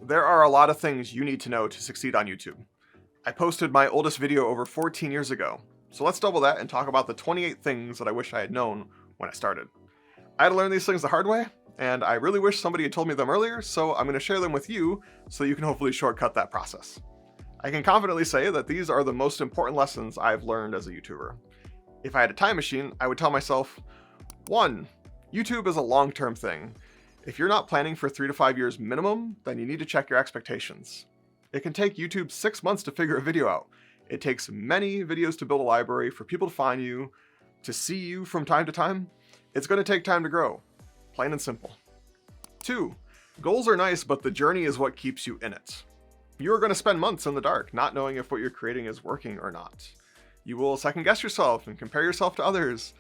There are a lot of things you need to know to succeed on YouTube. I posted my oldest video over 14 years ago, so let's double that and talk about the 28 things that I wish I had known when I started. I had to learn these things the hard way, and I really wish somebody had told me them earlier, so I'm going to share them with you so you can hopefully shortcut that process. I can confidently say that these are the most important lessons I've learned as a YouTuber. If I had a time machine, I would tell myself, 1. YouTube is a long-term thing. If you're not planning for 3 to 5 years minimum, then you need to check your expectations. It can take YouTube 6 months to figure a video out. It takes many videos to build a library, for people to find you, to see you from time to time. It's going to take time to grow. Plain and simple. 2. Goals are nice, but the journey is what keeps you in it. You are going to spend months in the dark, not knowing if what you're creating is working or not. You will second guess yourself and compare yourself to others.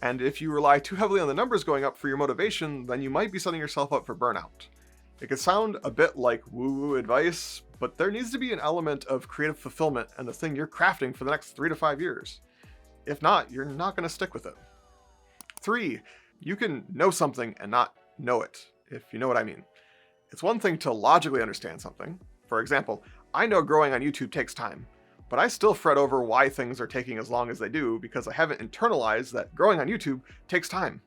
And if you rely too heavily on the numbers going up for your motivation, then you might be setting yourself up for burnout. It could sound a bit like woo-woo advice, but there needs to be an element of creative fulfillment in the thing you're crafting for the next 3 to 5 years. If not, you're not going to stick with it. 3. You can know something and not know it, if you know what I mean. It's one thing to logically understand something. For example, I know growing on YouTube takes time, but I still fret over why things are taking as long as they do because I haven't internalized that growing on YouTube takes time.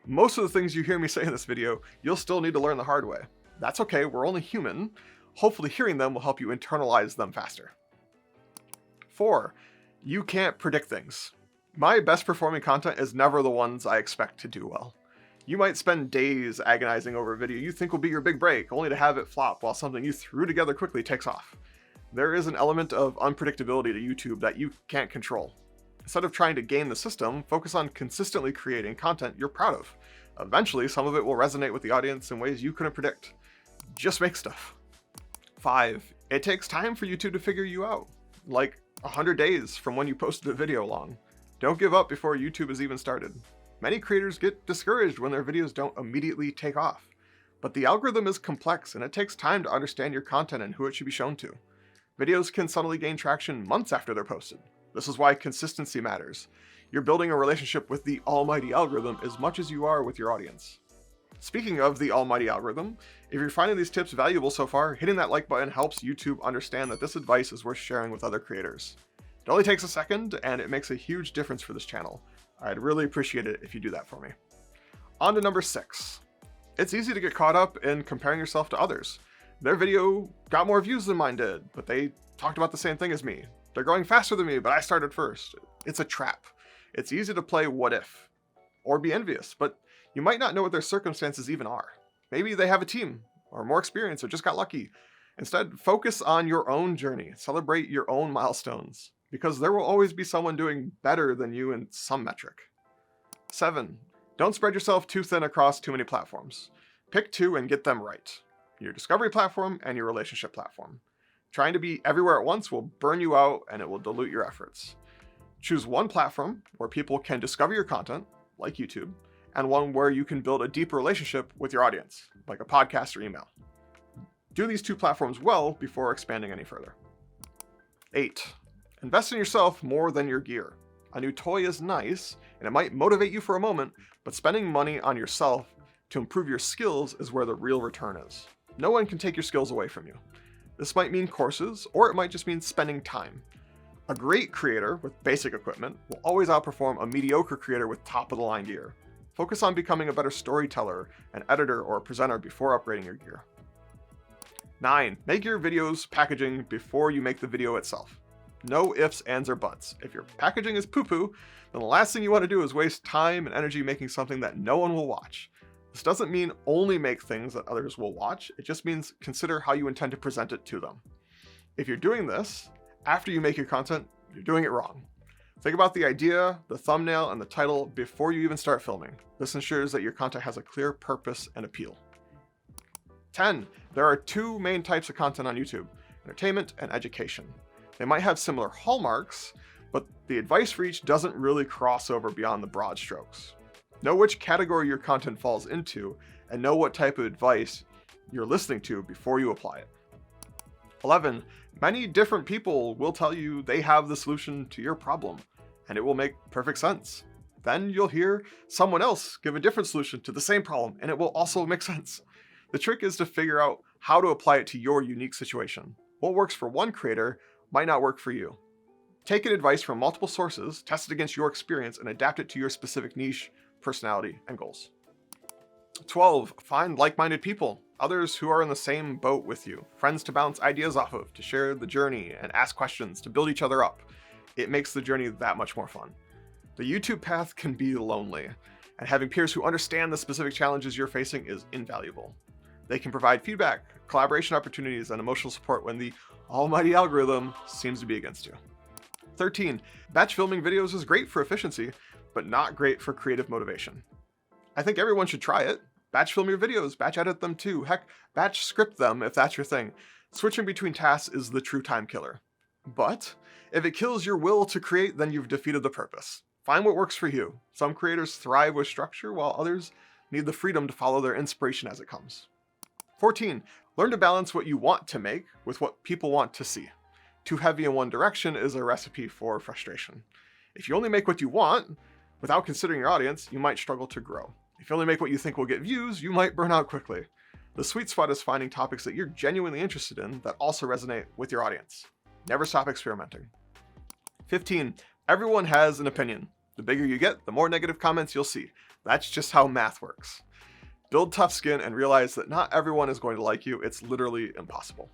Most of the things you hear me say in this video, you'll still need to learn the hard way. That's okay, we're only human. Hopefully hearing them will help you internalize them faster. 4. You can't predict things. My best performing content is never the ones I expect to do well. You might spend days agonizing over a video you think will be your big break, only to have it flop while something you threw together quickly takes off. There is an element of unpredictability to YouTube that you can't control. Instead of trying to game the system, focus on consistently creating content you're proud of. Eventually, some of it will resonate with the audience in ways you couldn't predict. Just make stuff. 5. It takes time for YouTube to figure you out. Like 100 days from when you posted a video long. Don't give up before YouTube has even started. Many creators get discouraged when their videos don't immediately take off. But the algorithm is complex and it takes time to understand your content and who it should be shown to. Videos can suddenly gain traction months after they're posted. This is why consistency matters. You're building a relationship with the almighty algorithm as much as you are with your audience. Speaking of the almighty algorithm, if you're finding these tips valuable so far, hitting that like button helps YouTube understand that this advice is worth sharing with other creators. It only takes a second, and it makes a huge difference for this channel. I'd really appreciate it if you do that for me. On to number 6. It's easy to get caught up in comparing yourself to others. Their video got more views than mine did, but they talked about the same thing as me. They're growing faster than me, but I started first. It's a trap. It's easy to play what if, or be envious, but you might not know what their circumstances even are. Maybe they have a team, or more experience, or just got lucky. Instead, focus on your own journey. Celebrate your own milestones, because there will always be someone doing better than you in some metric. 7. Don't spread yourself too thin across too many platforms. Pick 2 and get them right. Your discovery platform and your relationship platform. Trying to be everywhere at once will burn you out and it will dilute your efforts. Choose one platform where people can discover your content, like YouTube, and one where you can build a deeper relationship with your audience, like a podcast or email. Do these 2 platforms well before expanding any further. 8. Invest in yourself more than your gear. A new toy is nice, and it might motivate you for a moment, but spending money on yourself to improve your skills is where the real return is. No one can take your skills away from you. This might mean courses, or it might just mean spending time. A great creator with basic equipment will always outperform a mediocre creator with top-of-the-line gear. Focus on becoming a better storyteller, an editor, or a presenter before upgrading your gear. 9. Make your videos packaging before you make the video itself. No ifs, ands, or buts. If your packaging is poo-poo, then the last thing you want to do is waste time and energy making something that no one will watch. This doesn't mean only make things that others will watch, it just means consider how you intend to present it to them. If you're doing this after you make your content, you're doing it wrong. Think about the idea, the thumbnail, and the title before you even start filming. This ensures that your content has a clear purpose and appeal. 10. There are 2 main types of content on YouTube: entertainment and education. They might have similar hallmarks, but the advice for each doesn't really cross over beyond the broad strokes. Know which category your content falls into, and know what type of advice you're listening to before you apply it. 11. Many different people will tell you they have the solution to your problem, and it will make perfect sense. Then you'll hear someone else give a different solution to the same problem, and it will also make sense. The trick is to figure out how to apply it to your unique situation. What works for one creator might not work for you. Take in advice from multiple sources, test it against your experience, and adapt it to your specific niche, personality, and goals. 12. Find like-minded people, others who are in the same boat with you, friends to bounce ideas off of, to share the journey and ask questions, to build each other up. It makes the journey that much more fun. The YouTube path can be lonely, and having peers who understand the specific challenges you're facing is invaluable. They can provide feedback, collaboration opportunities, and emotional support when the almighty algorithm seems to be against you. 13. Batch filming videos is great for efficiency, but not great for creative motivation. I think everyone should try it. Batch film your videos, batch edit them too. Heck, batch script them if that's your thing. Switching between tasks is the true time killer. But if it kills your will to create, then you've defeated the purpose. Find what works for you. Some creators thrive with structure, while others need the freedom to follow their inspiration as it comes. 14. Learn to balance what you want to make with what people want to see. Too heavy in one direction is a recipe for frustration. If you only make what you want, without considering your audience, you might struggle to grow. If you only make what you think will get views, you might burn out quickly. The sweet spot is finding topics that you're genuinely interested in that also resonate with your audience. Never stop experimenting. 15. Everyone has an opinion. The bigger you get, the more negative comments you'll see. That's just how math works. Build tough skin and realize that not everyone is going to like you. It's literally impossible.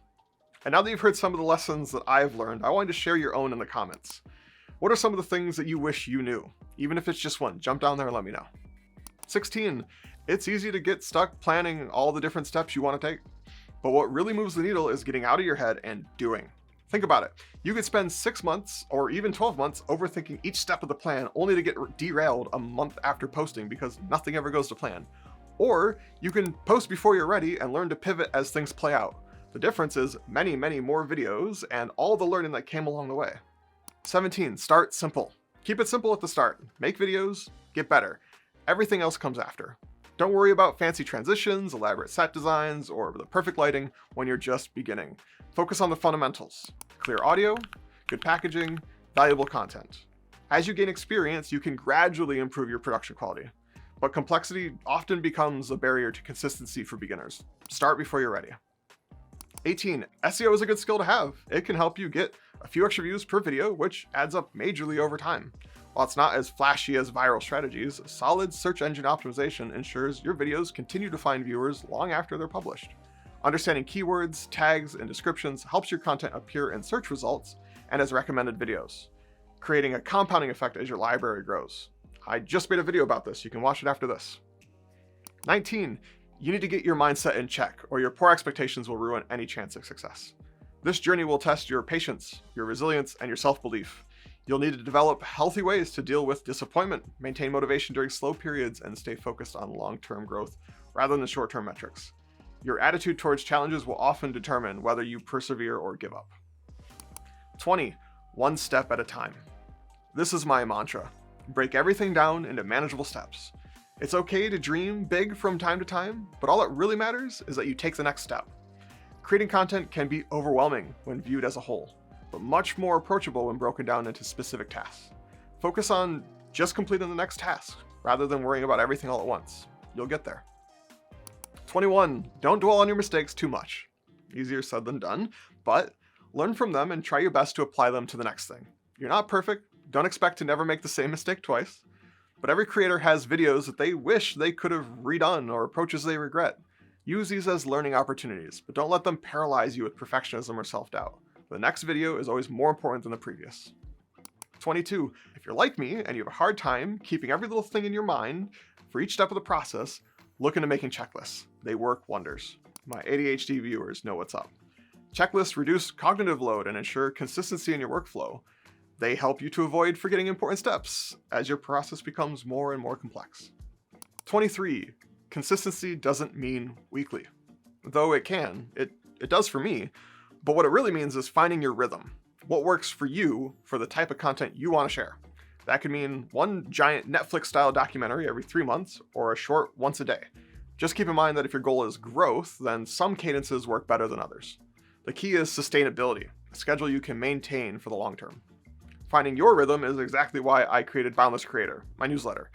And now that you've heard some of the lessons that I've learned, I wanted to share your own in the comments. What are some of the things that you wish you knew? Even if it's just one, jump down there and let me know. 16. It's easy to get stuck planning all the different steps you want to take. But what really moves the needle is getting out of your head and doing. Think about it. You could spend 6 months or even 12 months overthinking each step of the plan only to get derailed a month after posting because nothing ever goes to plan. Or you can post before you're ready and learn to pivot as things play out. The difference is many, many more videos and all the learning that came along the way. 17. Start simple. Keep it simple at the start. Make videos, get better. Everything else comes after. Don't worry about fancy transitions, elaborate set designs, or the perfect lighting when you're just beginning. Focus on the fundamentals. Clear audio, good packaging, valuable content. As you gain experience, you can gradually improve your production quality. But complexity often becomes a barrier to consistency for beginners. Start before you're ready. 18. SEO is a good skill to have. It can help you get a few extra views per video, which adds up majorly over time. While it's not as flashy as viral strategies, solid search engine optimization ensures your videos continue to find viewers long after they're published. Understanding keywords, tags, and descriptions helps your content appear in search results and as recommended videos, creating a compounding effect as your library grows. I just made a video about this. You can watch it after this. 19. You need to get your mindset in check, or your poor expectations will ruin any chance of success. This journey will test your patience, your resilience, and your self-belief. You'll need to develop healthy ways to deal with disappointment, maintain motivation during slow periods, and stay focused on long-term growth rather than short-term metrics. Your attitude towards challenges will often determine whether you persevere or give up. 20. One step at a time. This is my mantra. Break everything down into manageable steps. It's okay to dream big from time to time, but all that really matters is that you take the next step. Creating content can be overwhelming when viewed as a whole, but much more approachable when broken down into specific tasks. Focus on just completing the next task, rather than worrying about everything all at once. You'll get there. 21. Don't dwell on your mistakes too much. Easier said than done, but learn from them and try your best to apply them to the next thing. You're not perfect, don't expect to never make the same mistake twice, but every creator has videos that they wish they could have redone or approaches they regret. Use these as learning opportunities, but don't let them paralyze you with perfectionism or self-doubt. The next video is always more important than the previous. 22. If you're like me and you have a hard time keeping every little thing in your mind for each step of the process, look into making checklists. They work wonders. My ADHD viewers know what's up. Checklists reduce cognitive load and ensure consistency in your workflow. They help you to avoid forgetting important steps as your process becomes more and more complex. 23. Consistency doesn't mean weekly. Though it can, it does for me, but what it really means is finding your rhythm. What works for you for the type of content you want to share. That could mean one giant Netflix-style documentary every 3 months or a short once a day. Just keep in mind that if your goal is growth, then some cadences work better than others. The key is sustainability, a schedule you can maintain for the long term. Finding your rhythm is exactly why I created Boundless Creator, my newsletter.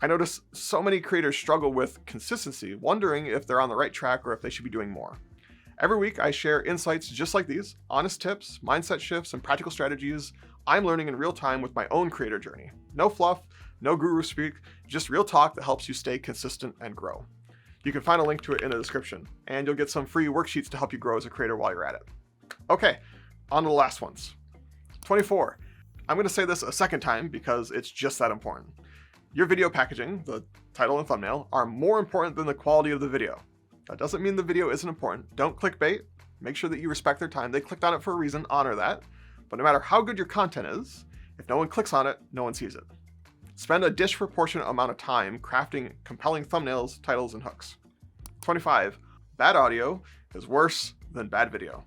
I notice so many creators struggle with consistency, wondering if they're on the right track or if they should be doing more. Every week, I share insights just like these, honest tips, mindset shifts, and practical strategies I'm learning in real time with my own creator journey. No fluff, no guru speak, just real talk that helps you stay consistent and grow. You can find a link to it in the description, and you'll get some free worksheets to help you grow as a creator while you're at it. Okay, on to the last ones. 24. I'm going to say this a second time because it's just that important. Your video packaging, the title and thumbnail, are more important than the quality of the video. That doesn't mean the video isn't important. Don't clickbait. Make sure that you respect their time. They clicked on it for a reason. Honor that. But no matter how good your content is, if no one clicks on it, no one sees it. Spend a disproportionate amount of time crafting compelling thumbnails, titles, and hooks. 25. Bad audio is worse than bad video.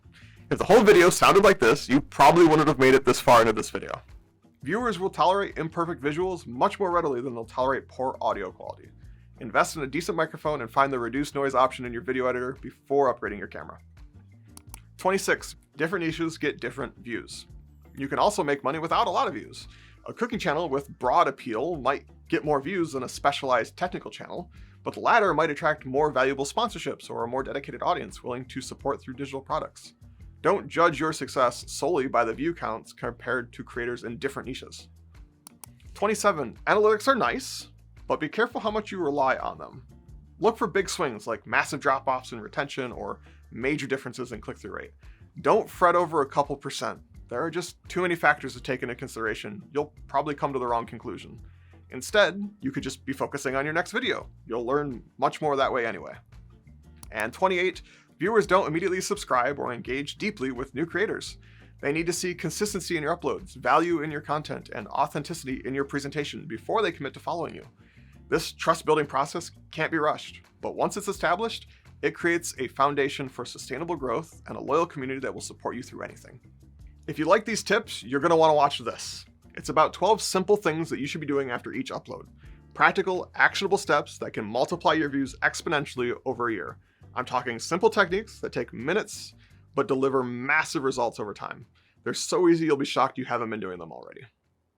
If the whole video sounded like this, you probably wouldn't have made it this far into this video. Viewers will tolerate imperfect visuals much more readily than they'll tolerate poor audio quality. Invest in a decent microphone and find the reduce noise option in your video editor before upgrading your camera. 26. Different niches get different views. You can also make money without a lot of views. A cooking channel with broad appeal might get more views than a specialized technical channel, but the latter might attract more valuable sponsorships or a more dedicated audience willing to support through digital products. Don't judge your success solely by the view counts compared to creators in different niches. 27. Analytics are nice, but be careful how much you rely on them. Look for big swings like massive drop-offs in retention or major differences in click-through rate. Don't fret over a couple percent. There are just too many factors to take into consideration. You'll probably come to the wrong conclusion. Instead, you could just be focusing on your next video. You'll learn much more that way anyway. And 28, viewers don't immediately subscribe or engage deeply with new creators. They need to see consistency in your uploads, value in your content, and authenticity in your presentation before they commit to following you. This trust-building process can't be rushed, but once it's established, it creates a foundation for sustainable growth and a loyal community that will support you through anything. If you like these tips, you're going to want to watch this. It's about 12 simple things that you should be doing after each upload. Practical, actionable steps that can multiply your views exponentially over a year. I'm talking simple techniques that take minutes, but deliver massive results over time. They're so easy you'll be shocked you haven't been doing them already.